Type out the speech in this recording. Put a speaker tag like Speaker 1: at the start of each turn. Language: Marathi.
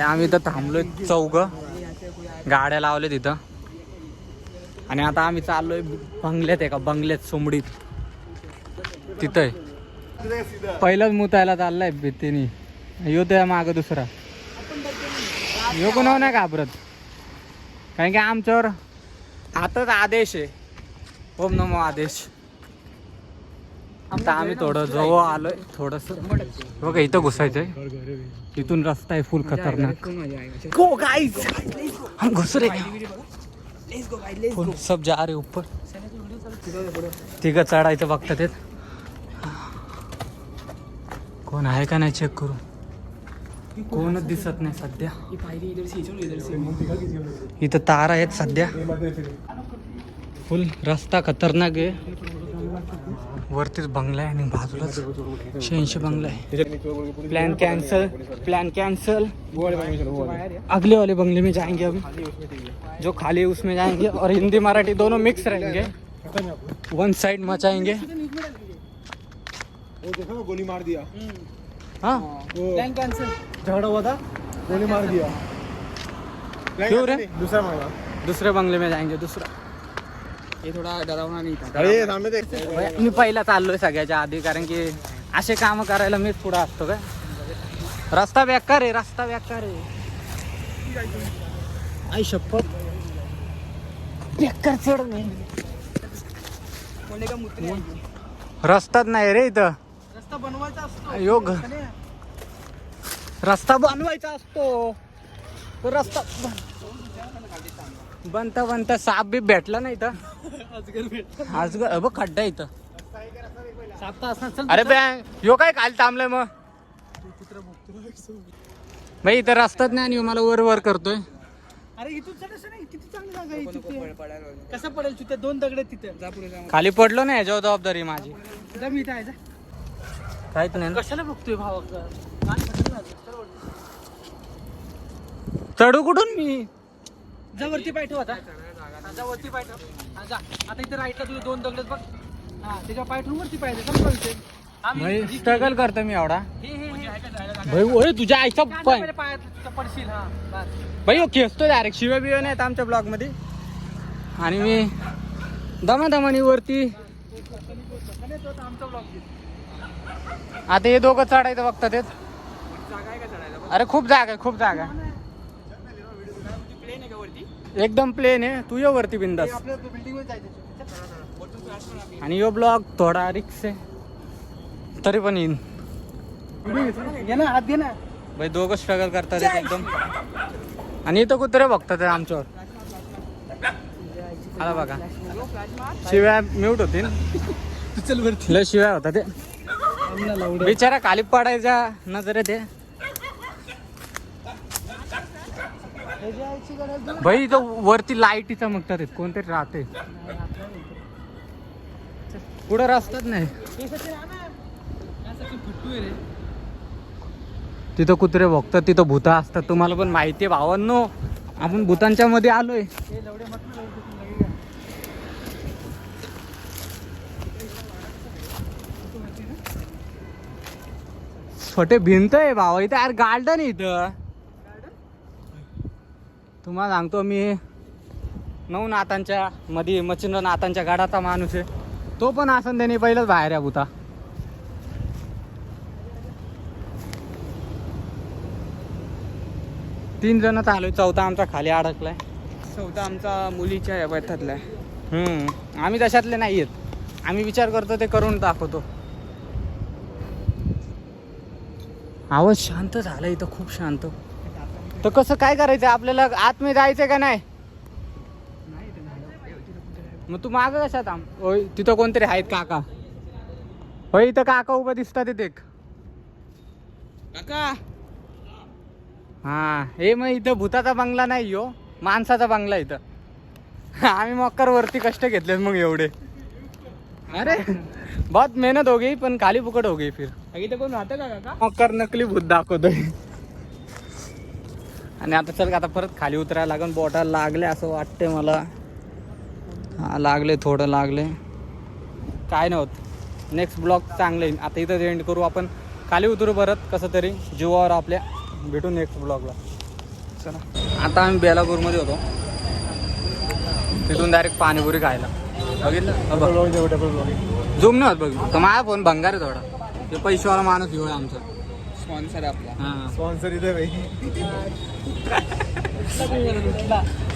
Speaker 1: आम्ही तर थांबलोय चौघ, गाड्या लावल्या तिथं. आणि आता आम्ही चाललोय बंगल्यात, एका बंगल्यात सोमडीत तिथं आहे. पहिलाच मुतायला चाललाय भीतीने. यो त्या माग दुसरा यो कोणावर नाही घाबरत, कारण की आमच्यावर आताच आदेश आहे, ओम नमो आदेश. आता आम्ही थोडं जवळ आलोय, थोडस बघा इथं घुसायचंय. इथून रस्ता आहे फुल खतरनाक. गो गाइस, हम घुस रहे फुल, सब जा रहे ऊपर. तिघं चढायचं बघतात ते. कोण आहे का नाही चेक करू. कोणच दिसत नाही सध्या. इथं तार आहेत सध्या. फुल रस्ता खतरनाक आहे. वरतीच बंगला आहे आणि बाजूलाच 86 बंगला आहे. Plan cancel. अगले वाले बंगले में जाएंगे अभी, जो खाली है उसमें जाएंगे. और हिंदी मराठी दोनों मिक्स रहेंगे. वन साइड मचाएंगे.
Speaker 2: गोली मार दिया.
Speaker 1: हाँ
Speaker 2: प्लान कैंसिल, झगड़ा हुआ था, गोली मार दिया.
Speaker 1: क्यों रे?
Speaker 2: दूसरा मांगा.
Speaker 1: दुसऱ्या बंगले में जाएंगे. दुसरा
Speaker 2: ये थोडा डरावना नहीं था. अरे सामने देख.
Speaker 1: मी पहिला चाललोय सगळ्याच्या आधी, कारण की असे काम करायला मीच पुढे असतो काय. रस्ता बेकार आहे, रस्ता बेकार आहे. आई शपथ बेकार चढ नाही. रस्ताच नाही रे इथं.
Speaker 2: रस्ता बनवायचा असतो.
Speaker 1: योग रस्ता बनवायचा असतो, तो रस्ता बनता बनता साप बी भेटला नाही तर. आज बघ खड्डा इथं. अरे बॅ यो काय खाली थांबलंय मग. भाई इथं रस्ताच नाही आणि मला वर वर करतोय.
Speaker 2: अरे इथून चढायचं नाही. किती चांगली जागा आहे तिथे. कसं पडेल तिथे. 2 दगड तिथे. जा पुढे जा.
Speaker 1: खाली पडलो नाही, याच्यावर जबाबदारी माझी.
Speaker 2: जा मी इथं आहे. जा
Speaker 1: काहीच नाही.
Speaker 2: कशाला बघतोय भावा.
Speaker 1: चढू कुठून मी.
Speaker 2: जा वरती पाय ठेव. आता जा वरती पाय ठेव. हा जा. आता इथे राईटला तुझे 2 दगड बघ. हा त्याच्या पाय ठेवून वरती पाय दे.
Speaker 1: भाई स्ट्रगल करतो मी एवढा. भाई ओय तुझ्या आईचा पाय
Speaker 2: पडशील. हा बस.
Speaker 1: भाई खेचतो डायरेक्ट. शिव्या बिव्या नाहीत आमच्या ब्लॉग मध्ये. आणि मी दमादमानी वरती. आता हे दोघं चढायचं बघतात ते. अरे खूप जागा आहे, खूप जागा आहे. एकदम प्लेन आहे. तू ये वरती बिंदास. आणि यो ब्लॉग थोडा रिक्स आहे तरी पण येईन.
Speaker 2: हात घे ना.
Speaker 1: भाई दोघं स्ट्रगल करतात एकदम. आणि इथं कुत्रे बघतात आमच्यावर. आला बघा. शिव्या म्यूट होतील.
Speaker 2: चल वरती.
Speaker 1: लय शिव्या होता ते. बिचारा खाली पडायच्या नजरेत आहे. भाई इथं वरती लाईटी चमकतात. कोणतरी राहते पुढे. रस्ताच नाही. तिथं कुत्रे बघतात, तिथं भूत असतात. तुम्हाला पण माहिती आहे भावांनो, आपण भूतांच्या मध्ये आलोय. छोटे भिंत आहे भावा इथं. यार गार्डन आहे इथं. तुम्हाला सांगतो मी 9 नातांच्या मध्ये मच्छिंद्र नातांच्या गडाचा माणूस आहे. तो पण असं त्याने पहिलंच बाहेर आहे भूता. तीन जण आलोय. चौथा आमचा खाली अडकलाय.
Speaker 2: चौथा आमचा मुलीच्या बैठतला आहे.
Speaker 1: आम्ही तशातले नाही आहेत. आम्ही विचार करतो ते करून दाखवतो. आवाज शांत झाला इथं, खूप शांत. तर कसं काय करायचं आपल्याला. आतमध्ये जायचंय का नाही. मग तू माग कशा थांब. होय तिथं कोणतरी आहेत काका. होय इथं काका उभं दिसतात तिथे.
Speaker 2: काका.
Speaker 1: हा हे मग इथं भूताचा बंगला नाही हो, माणसाचा बंगला इथं. आम्ही मक्कर वरती कष्ट घेतले मग एवढे. अरे बहुत मेहनत हो गई पण खाली फुकट हो गई फिर.
Speaker 2: इथं कोण राहतं का काका.
Speaker 1: मक्कर नकली भूत दाखवतोय. आणि आता चल आता परत खाली उतरायला लागून. बोटाला लागले असं वाटतंय मला. हा लागले, थोडं लागले. काय नाही होत. नेक्स्ट ब्लॉग चांगले. आता इथं एंड करू आपण. खाली उतरू परत कसं तरी जीवावर आपल्या. भेटू नेक्स्ट ब्लॉगला. आता आम्ही बेलापूरमध्ये होतो, तिथून डायरेक्ट पाणीपुरी खायला. बघितलं झूम नाही होत बघ, तर माझा फोन भंगार आहे थोडा. ते पैशावाला माणूस घेऊ आमचा
Speaker 2: स्पॉन्सर आपला.
Speaker 1: हां
Speaker 2: स्पॉन्सर इथे